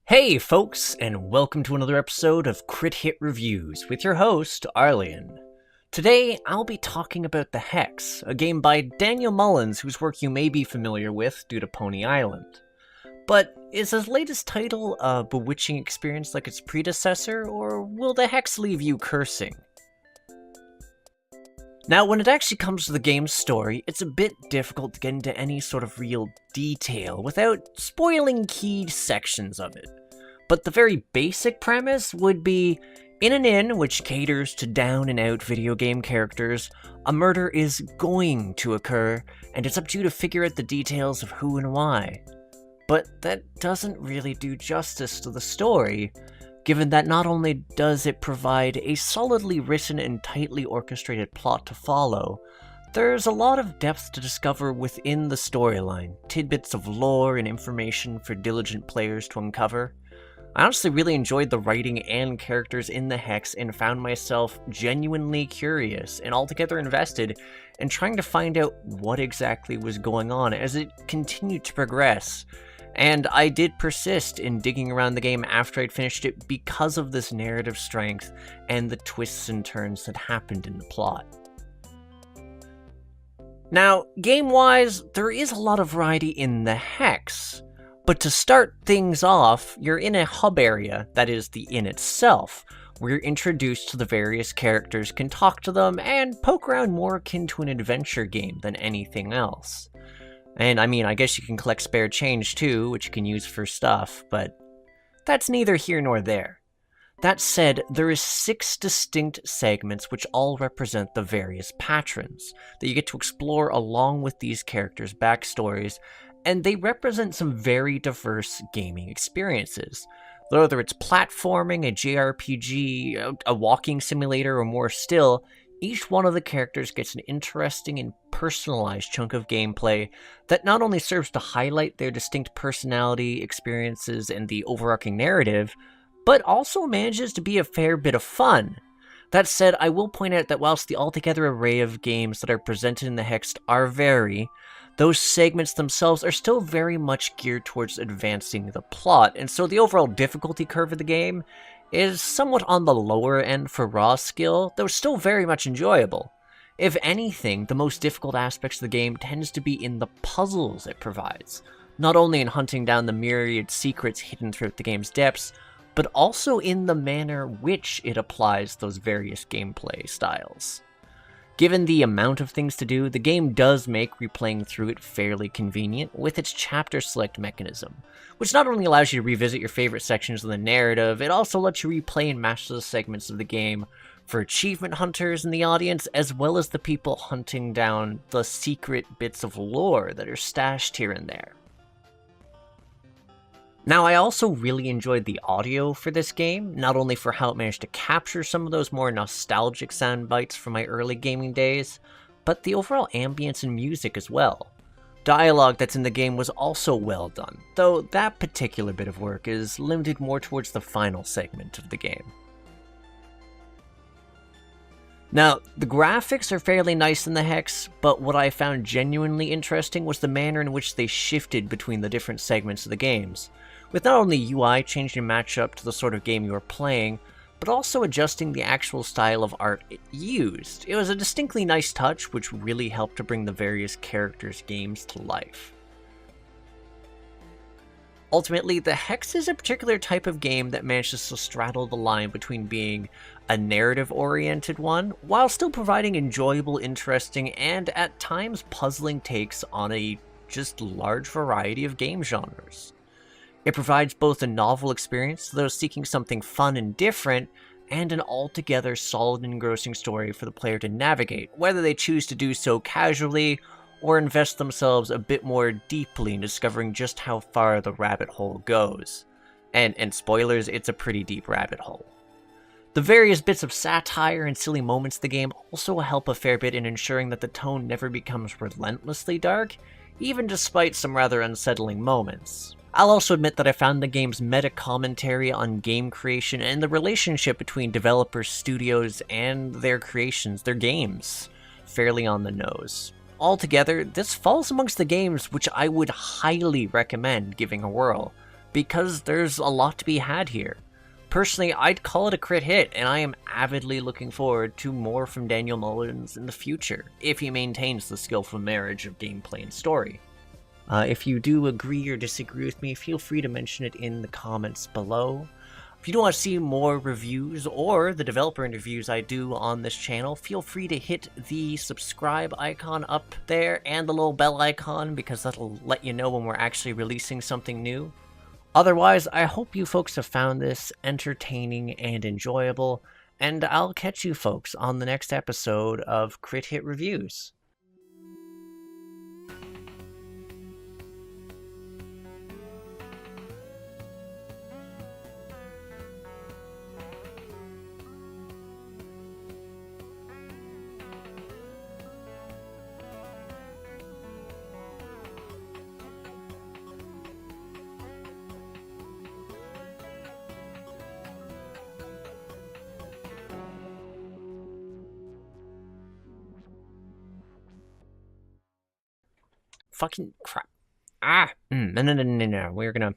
Hey folks, and welcome to another episode of Crit Hit Reviews with your host, Arlyeon. Today, I'll be talking about The Hex, a game by Daniel Mullins whose work you may be familiar with due to Pony Island. But is his latest title a bewitching experience like its predecessor, or will The Hex leave you cursing? Now, when it actually comes to the game's story, it's a bit difficult to get into any sort of real detail without spoiling key sections of it. But the very basic premise would be, in an inn which caters to down-and-out video game characters, a murder is going to occur, and it's up to you to figure out the details of who and why. But that doesn't really do justice to the story, given that not only does it provide a solidly written and tightly orchestrated plot to follow, there's a lot of depth to discover within the storyline, tidbits of lore and information for diligent players to uncover. I honestly really enjoyed the writing and characters in The Hex and found myself genuinely curious and altogether invested in trying to find out what exactly was going on as it continued to progress. And I did persist in digging around the game after I'd finished it because of this narrative strength and the twists and turns that happened in the plot. Now, game-wise, there is a lot of variety in The Hex. But to start things off, you're in a hub area, that is the inn itself, where you're introduced to the various characters, can talk to them, and poke around more akin to an adventure game than anything else. And I mean, I guess you can collect spare change too, which you can use for stuff, but that's neither here nor there. That said, there is 6 distinct segments which all represent the various patrons that you get to explore along with these characters' backstories, and they represent some very diverse gaming experiences. Whether it's platforming, a JRPG, a walking simulator, or more still, each one of the characters gets an interesting and personalized chunk of gameplay that not only serves to highlight their distinct personality, experiences, and the overarching narrative, but also manages to be a fair bit of fun. That said, I will point out that whilst the altogether array of games that are presented in The Hex are varied, those segments themselves are still very much geared towards advancing the plot, and so the overall difficulty curve of the game is somewhat on the lower end for raw skill, though still very much enjoyable. If anything, the most difficult aspects of the game tends to be in the puzzles it provides, not only in hunting down the myriad secrets hidden throughout the game's depths, but also in the manner which it applies those various gameplay styles. Given the amount of things to do, the game does make replaying through it fairly convenient with its chapter select mechanism, which not only allows you to revisit your favorite sections of the narrative, it also lets you replay and master the segments of the game for achievement hunters in the audience, as well as the people hunting down the secret bits of lore that are stashed here and there. Now, I also really enjoyed the audio for this game, not only for how it managed to capture some of those more nostalgic sound bites from my early gaming days, but the overall ambience and music as well. Dialogue that's in the game was also well done, though that particular bit of work is limited more towards the final segment of the game. Now, the graphics are fairly nice in The Hex, but what I found genuinely interesting was the manner in which they shifted between the different segments of the games, with not only UI changing to match up to the sort of game you were playing, but also adjusting the actual style of art it used. It was a distinctly nice touch, which really helped to bring the various characters' games to life. Ultimately, The Hex is a particular type of game that manages to straddle the line between being a narrative-oriented one, while still providing enjoyable, interesting, and at times puzzling takes on a just large variety of game genres. It provides both a novel experience to those seeking something fun and different, and an altogether solid and engrossing story for the player to navigate, whether they choose to do so casually or invest themselves a bit more deeply in discovering just how far the rabbit hole goes. And spoilers, it's a pretty deep rabbit hole. The various bits of satire and silly moments of the game also help a fair bit in ensuring that the tone never becomes relentlessly dark, even despite some rather unsettling moments. I'll also admit that I found the game's meta-commentary on game creation and the relationship between developers, studios, and their creations, their games, fairly on the nose. Altogether, this falls amongst the games which I would highly recommend giving a whirl, because there's a lot to be had here. Personally, I'd call it a crit hit, and I am avidly looking forward to more from Daniel Mullins in the future, if he maintains the skillful marriage of gameplay and story. If you do agree or disagree with me, feel free to mention it in the comments below. If you do want to see more reviews or the developer interviews I do on this channel, feel free to hit the subscribe icon up there and the little bell icon, because that'll let you know when we're actually releasing something new. Otherwise, I hope you folks have found this entertaining and enjoyable, and I'll catch you folks on the next episode of Crit Hit Reviews. Fucking crap. No. We're gonna.